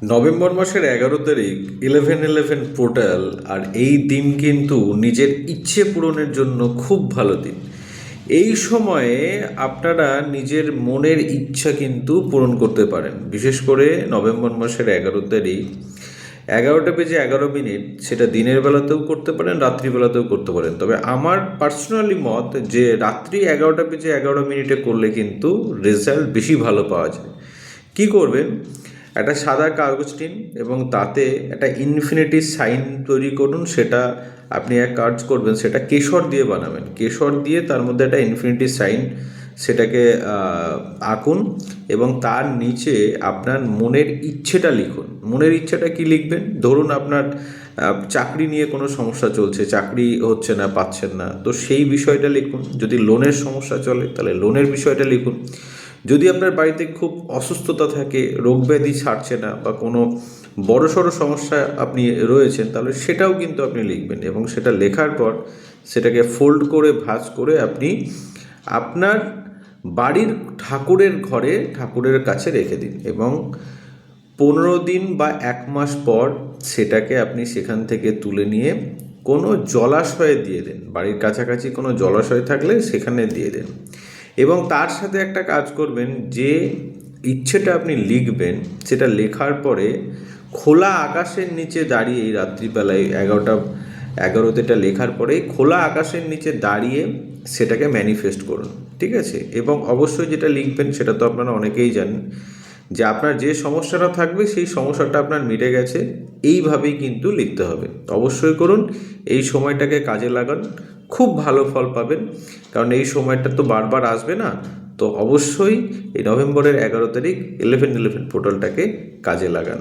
November মাসের 11 তারিখ 11/11 portal. আর এই দিন কিন্তু নিজের ইচ্ছে পূরণের জন্য খুব ভালো দিন। এই সময়ে আপনারা নিজের মনের ইচ্ছা কিন্তু পূরণ করতে পারেন। বিশেষ করে নভেম্বর মাসের 11 তারিখ 11টা বেজে 11 মিনিট, সেটা দিনের বেলাতেও করতে পারেন, রাত্রিবেলাতেও করতে পারেন। তবে আমার পার্সোনালি মত যে রাত্রি 11টা বেজে 11 মিনিটে করলে কিন্তু রেজাল্ট বেশি ভালো পাওয়া যায়। কি করবেন? একটা সাদা কাগজ নিন এবং তাতে একটা ইনফিনিটি সাইন তৈরি করুন। সেটা আপনি এক কাজ করবেন, সেটা কেশর দিয়ে বানাবেন। কেশর দিয়ে তার মধ্যে একটা ইনফিনিটি সাইন সেটাকে আঁকুন এবং তার নিচে আপনার মনের ইচ্ছেটা লিখুন। মনের ইচ্ছেটা কি লিখবেন? ধরুন আপনার চাকরি নিয়ে কোনো সমস্যা চলছে, চাকরি হচ্ছে না, পাচ্ছেন না, তো সেই বিষয়টা লিখুন। যদি লোনের সমস্যা চলে তাহলে লোনের বিষয়টা লিখুন। যদি আপনার বাড়িতে খুব অসুস্থতা থাকে, রোগ ব্যাধি ছাড়ছে না, বা কোনো বড়সড় সমস্যা আপনি রয়েছেন, তাহলে সেটাও কিন্তু আপনি লিখবেন এবং সেটা লেখার পর সেটাকে ফোল্ড করে ভাঁজ করে আপনি আপনার বাড়ির ঠাকুরের ঘরে ঠাকুরের কাছে রেখে দিন এবং 15 দিন বা 1 মাস পর সেটাকে আপনি সেখান থেকে তুলে নিয়ে কোনো জলাশয়ে দিয়ে দেন। বাড়ির কাছাকাছি কোনো জলাশয় থাকলে সেখানে দিয়ে দেন এবং তার সাথে একটা কাজ করবেন, যে ইচ্ছেটা আপনি লিখবেন সেটা লেখার পরে খোলা আকাশের নিচে দাঁড়িয়ে, এই রাত্রিবেলায় 11টা লেখার পরে খোলা আকাশের নিচে দাঁড়িয়ে সেটাকে ম্যানিফেস্ট করুন। ঠিক আছে? এবং অবশ্যই যেটা লিখবেন সেটা তো আপনারা অনেকেই জানেন, যে আপনার যে সমস্যাটা থাকবে সেই সমস্যাটা আপনার মিটে গেছে। এইভাবেই কিন্তু লিখতে হবে। অবশ্যই করুন, এই সময়টাকে কাজে লাগান, খুব ভালো ফল পাবেন। কারণ এই সময়টা তো বারবার আসবে না। তো অবশ্যই এই নভেম্বরের 11 তারিখ 11/11 পোর্টালটাকে কাজে লাগান।